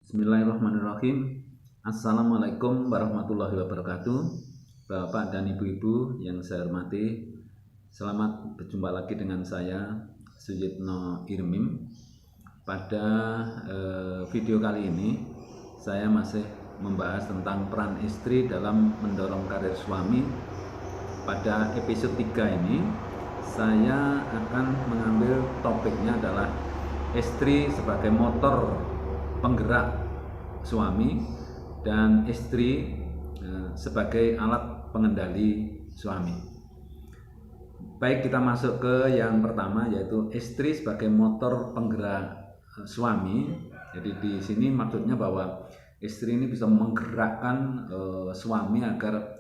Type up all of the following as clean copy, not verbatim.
Bismillahirrahmanirrahim. Assalamualaikum warahmatullahi wabarakatuh. Bapak dan ibu-ibu yang saya hormati, selamat berjumpa lagi dengan saya Suyitno Irmim. Pada video kali ini saya masih membahas tentang peran istri dalam mendorong karir suami. Pada episode 3 ini saya akan mengambil topiknya adalah istri sebagai motor penggerak suami dan istri sebagai alat pengendali suami. Baik, kita masuk ke yang pertama, yaitu istri sebagai motor penggerak suami. Jadi di sini maksudnya bahwa istri ini bisa menggerakkan suami agar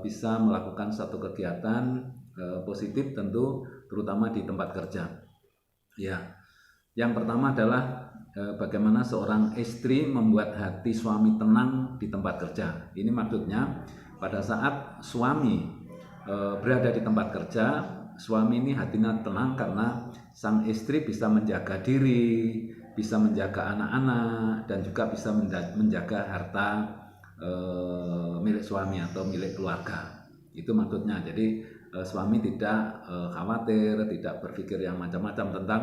bisa melakukan satu kegiatan positif, tentu terutama di tempat kerja. Ya, yang pertama adalah bagaimana seorang istri membuat hati suami tenang di tempat kerja. Ini maksudnya pada saat suami berada di tempat kerja, suami ini hatinya tenang karena sang istri bisa menjaga diri, bisa menjaga anak-anak, dan juga bisa menjaga harta milik suami atau milik keluarga. Itu maksudnya. Jadi suami tidak khawatir, tidak berpikir yang macam-macam tentang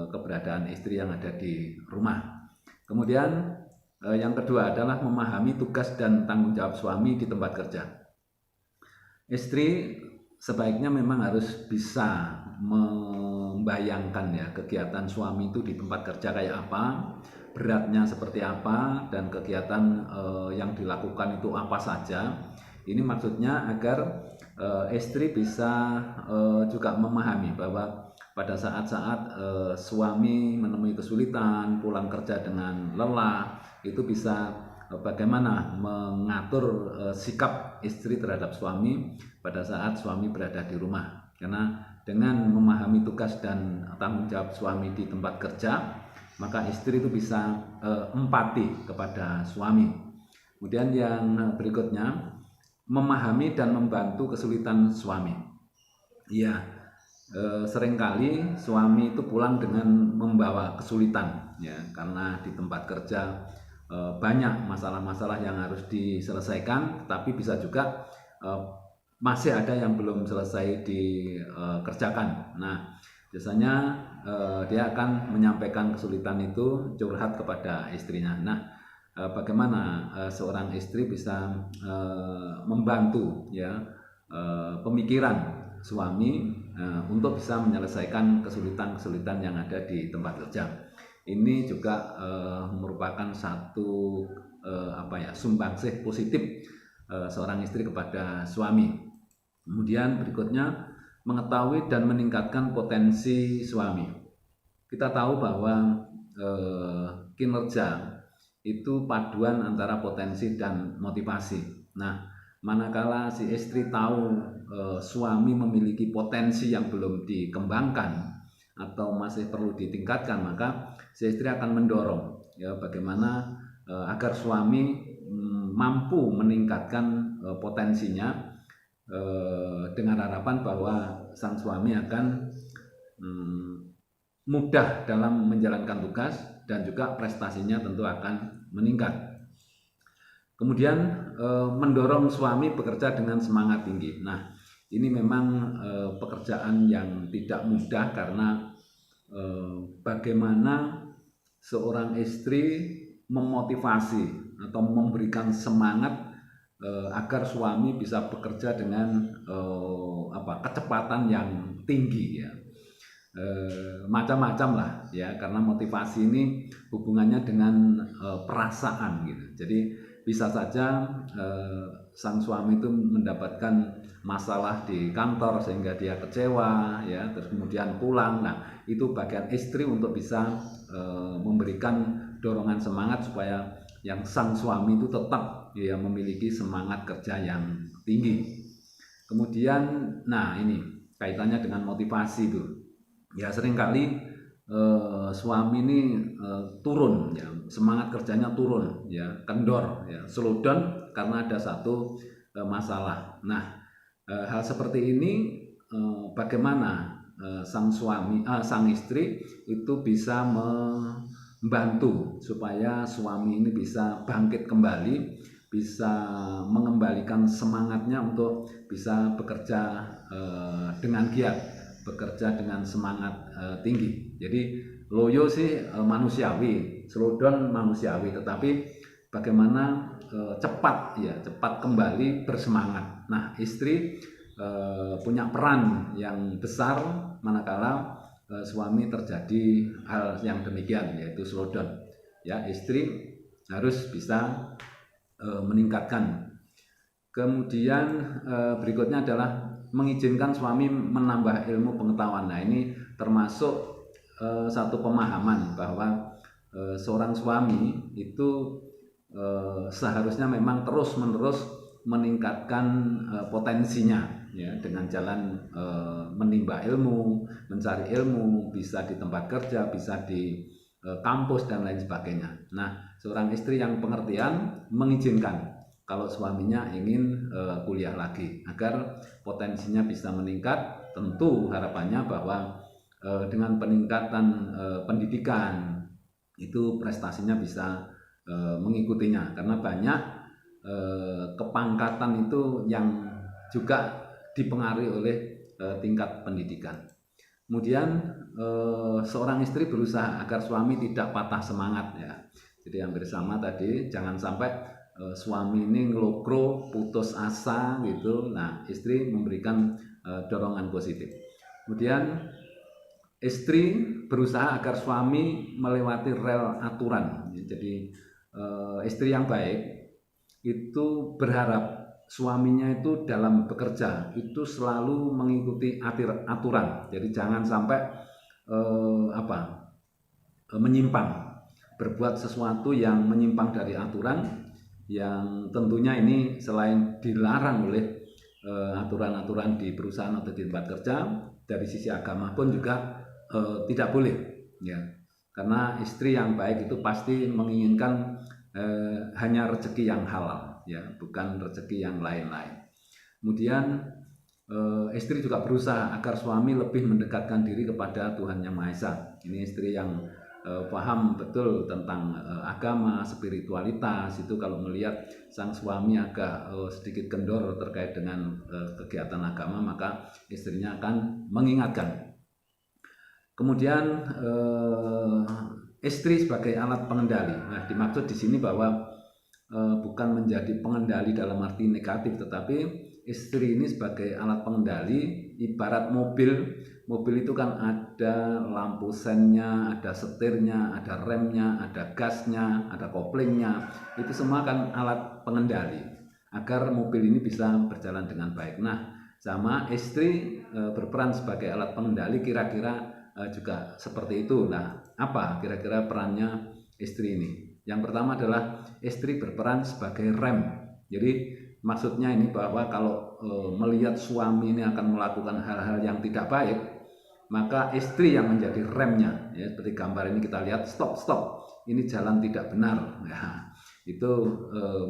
keberadaan istri yang ada di rumah. Kemudian yang kedua adalah memahami tugas dan tanggung jawab suami di tempat kerja. Istri sebaiknya memang harus bisa membayangkan ya kegiatan suami itu di tempat kerja kayak apa, beratnya seperti apa, dan kegiatan yang dilakukan itu apa saja. Ini maksudnya agar istri bisa juga memahami bahwa pada saat-saat suami menemui kesulitan, pulang kerja dengan lelah, itu bisa bagaimana mengatur sikap istri terhadap suami pada saat suami berada di rumah. Karena dengan memahami tugas dan tanggung jawab suami di tempat kerja, maka istri itu bisa empati kepada suami. Kemudian yang berikutnya, memahami dan membantu kesulitan suami. Ya, seringkali suami itu pulang dengan membawa kesulitan ya, karena di tempat kerja banyak masalah-masalah yang harus diselesaikan, tapi bisa juga masih ada yang belum selesai dikerjakan. Nah, biasanya dia akan menyampaikan kesulitan itu, curhat kepada istrinya. Nah, bagaimana seorang istri bisa membantu ya pemikiran suami untuk bisa menyelesaikan kesulitan-kesulitan yang ada di tempat kerja. Ini juga merupakan satu sumbangsih positif seorang istri kepada suami. Kemudian berikutnya, mengetahui dan meningkatkan potensi suami. Kita tahu bahwa kinerja itu paduan antara potensi dan motivasi. Nah, manakala si istri tahu suami memiliki potensi yang belum dikembangkan atau masih perlu ditingkatkan, maka si istri akan mendorong ya bagaimana agar suami mampu meningkatkan potensinya dengan harapan bahwa sang suami akan mudah dalam menjalankan tugas dan juga prestasinya tentu akan meningkat. Kemudian mendorong suami bekerja dengan semangat tinggi. Nah, ini memang pekerjaan yang tidak mudah karena bagaimana seorang istri memotivasi atau memberikan semangat agar suami bisa bekerja dengan kecepatan yang tinggi ya. Macam-macam lah ya, karena motivasi ini hubungannya dengan perasaan gitu. Jadi bisa saja sang suami itu mendapatkan masalah di kantor sehingga dia kecewa ya, terus kemudian pulang. Nah, itu bagian istri untuk bisa memberikan dorongan semangat supaya yang sang suami itu tetap ya memiliki semangat kerja yang tinggi. Kemudian nah ini kaitannya dengan motivasi itu. Ya, seringkali suami ini turun ya, semangat kerjanya turun ya, kendor ya, slow down karena ada satu masalah. Nah, hal seperti ini bagaimana sang istri itu bisa membantu supaya suami ini bisa bangkit kembali, bisa mengembalikan semangatnya untuk bisa bekerja dengan giat, bekerja dengan semangat tinggi. Jadi loyo sih manusiawi, slow down manusiawi, tetapi bagaimana cepat kembali bersemangat. Nah, istri punya peran yang besar manakala suami terjadi hal yang demikian, yaitu slow down. Ya, istri harus bisa meningkatkan. Kemudian berikutnya adalah mengizinkan suami menambah ilmu pengetahuan. Nah, ini termasuk satu pemahaman bahwa seorang suami itu seharusnya memang terus-menerus meningkatkan potensinya, ya, dengan jalan menimba ilmu, mencari ilmu, bisa di tempat kerja, bisa di kampus dan lain sebagainya. Nah, seorang istri yang pengertian mengizinkan kalau suaminya ingin kuliah lagi agar potensinya bisa meningkat. Tentu harapannya bahwa dengan peningkatan pendidikan itu prestasinya bisa mengikutinya, karena banyak kepangkatan itu yang juga dipengaruhi oleh tingkat pendidikan. Kemudian seorang istri berusaha agar suami tidak patah semangat, ya. Jadi hampir sama tadi, jangan sampai suami ini ngelokro, putus asa gitu. Nah, istri memberikan dorongan positif. Kemudian istri berusaha agar suami melewati rel aturan. Jadi istri yang baik itu berharap suaminya itu dalam bekerja itu selalu mengikuti aturan. Jadi jangan sampai menyimpang, berbuat sesuatu yang menyimpang dari aturan, yang tentunya ini selain dilarang oleh aturan-aturan di perusahaan atau di tempat kerja, dari sisi agama pun juga tidak boleh, ya. Karena istri yang baik itu pasti menginginkan hanya rezeki yang halal, ya, bukan rezeki yang lain-lain. Kemudian istri juga berusaha agar suami lebih mendekatkan diri kepada Tuhan Yang Maha Esa. Ini istri yang paham betul tentang agama, spiritualitas. Itu kalau melihat sang suami agak sedikit kendor terkait dengan kegiatan agama, maka istrinya akan mengingatkan. Kemudian istri sebagai alat pengendali. Nah, dimaksud di sini bahwa bukan menjadi pengendali dalam arti negatif, tetapi istri ini sebagai alat pengendali. Ibarat mobil itu kan ada lampu sennya, ada setirnya, ada remnya, ada gasnya, ada koplingnya. Itu semua kan alat pengendali agar mobil ini bisa berjalan dengan baik. Nah, sama istri berperan sebagai alat pengendali kira-kira juga seperti itu. Nah, apa kira-kira perannya istri ini? Yang pertama adalah istri berperan sebagai rem. Jadi maksudnya ini bahwa kalau melihat suami ini akan melakukan hal-hal yang tidak baik, maka istri yang menjadi remnya, ya, seperti gambar ini kita lihat, stop, ini jalan tidak benar. Nah, itu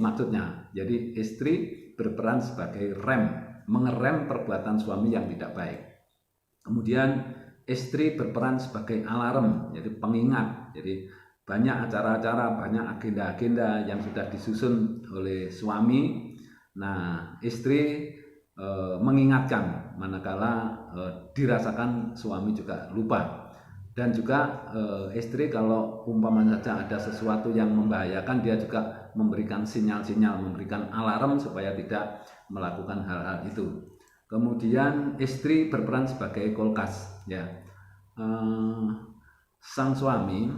maksudnya. Jadi istri berperan sebagai rem, mengerem perbuatan suami yang tidak baik. Kemudian istri berperan sebagai alarm, jadi pengingat. Jadi banyak acara-acara, banyak agenda-agenda yang sudah disusun oleh suami. Nah, istri mengingatkan manakala dirasakan suami juga lupa. Dan juga istri kalau umpamanya saja ada sesuatu yang membahayakan, dia juga memberikan sinyal-sinyal, memberikan alarm supaya tidak melakukan hal-hal itu. Kemudian istri berperan sebagai kulkas, ya. Sang suami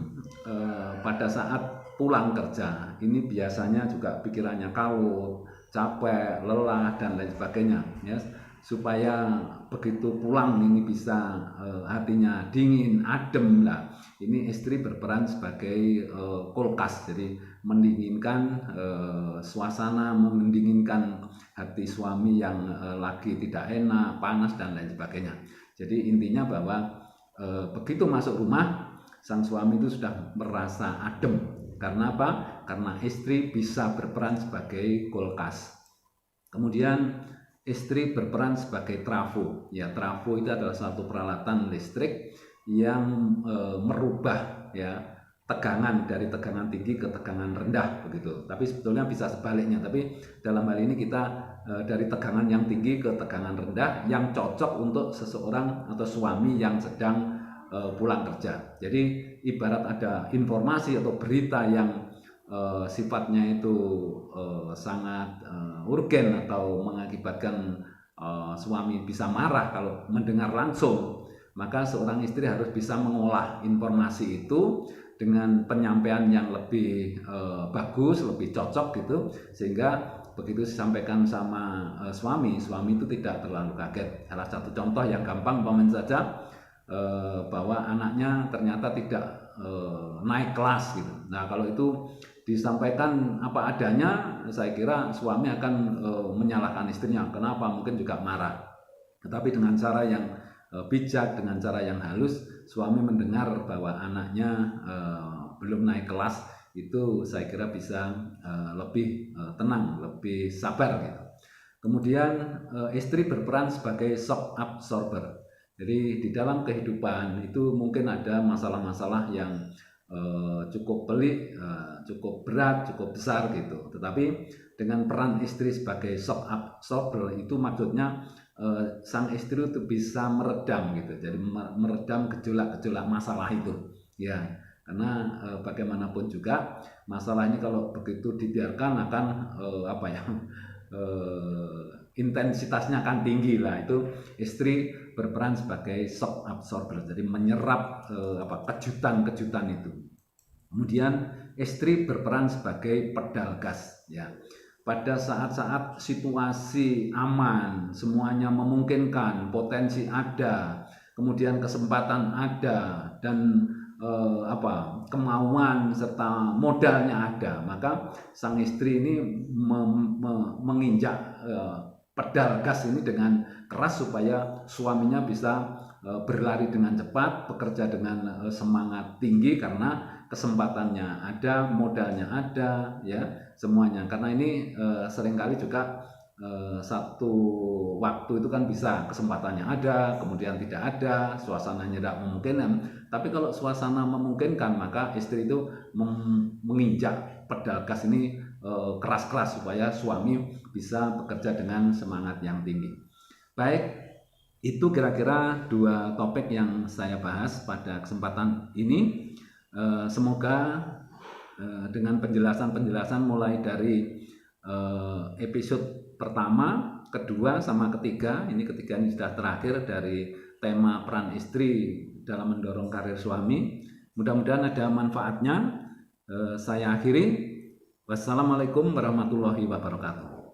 pada saat pulang kerja ini biasanya juga pikirannya kalut, capek, lelah dan lain sebagainya, ya. Supaya begitu pulang ini bisa hatinya dingin, adem lah. Ini istri berperan sebagai kulkas, jadi mendinginkan suasana, mendinginkan hati suami yang lagi tidak enak, panas dan lain sebagainya. Jadi intinya bahwa begitu masuk rumah, sang suami itu sudah merasa adem. Karena apa? Karena istri bisa berperan sebagai kulkas. Kemudian istri berperan sebagai trafo. Ya, trafo itu adalah satu peralatan listrik yang merubah, ya, tegangan dari tegangan tinggi ke tegangan rendah begitu. Tapi sebetulnya bisa sebaliknya. Tapi dalam hal ini kita dari tegangan yang tinggi ke tegangan rendah yang cocok untuk seseorang atau suami yang sedang pulang kerja. Jadi ibarat ada informasi atau berita yang sifatnya itu sangat urgen atau mengakibatkan suami bisa marah kalau mendengar langsung, maka seorang istri harus bisa mengolah informasi itu dengan penyampaian yang lebih bagus, lebih cocok gitu, sehingga begitu disampaikan sama suami itu tidak terlalu kaget. Salah satu contoh yang gampang paman saja, bahwa anaknya ternyata tidak naik kelas gitu. Nah, kalau itu disampaikan apa adanya, saya kira suami akan menyalahkan istrinya. Kenapa? Mungkin juga marah. Tetapi dengan cara yang bijak, dengan cara yang halus, suami mendengar bahwa anaknya belum naik kelas, itu saya kira bisa lebih tenang, lebih sabar gitu. Kemudian istri berperan sebagai shock absorber. Jadi di dalam kehidupan itu mungkin ada masalah-masalah yang cukup pelik, cukup berat, cukup besar gitu. Tetapi dengan peran istri sebagai shock absorber itu maksudnya sang istri itu bisa meredam gitu. Jadi meredam gejolak-gejolak masalah itu. Ya, karena bagaimanapun juga masalah ini kalau begitu dibiarkan akan intensitasnya akan tinggi lah. Itu istri berperan sebagai shock absorber, jadi menyerap kejutan-kejutan itu. Kemudian istri berperan sebagai pedal gas ya. Pada saat-saat situasi aman, semuanya memungkinkan, potensi ada, kemudian kesempatan ada, dan kemauan serta modalnya ada, maka sang istri ini menginjak pedal gas ini dengan keras supaya suaminya bisa berlari dengan cepat, bekerja dengan semangat tinggi karena kesempatannya ada, modalnya ada, ya semuanya. Karena ini seringkali juga satu waktu itu kan bisa kesempatannya ada, kemudian tidak ada, suasananya tidak memungkinkan. Tapi kalau suasana memungkinkan, maka istri itu menginjak pedal gas ini keras-keras supaya suami bisa bekerja dengan semangat yang tinggi. Baik, itu kira-kira 2 topik yang saya bahas pada kesempatan ini. Semoga dengan penjelasan-penjelasan mulai dari episode pertama, kedua, sama ketiga, ini sudah terakhir dari tema peran istri dalam mendorong karir suami. Mudah-mudahan ada manfaatnya. Saya akhiri. Wassalamualaikum warahmatullahi wabarakatuh.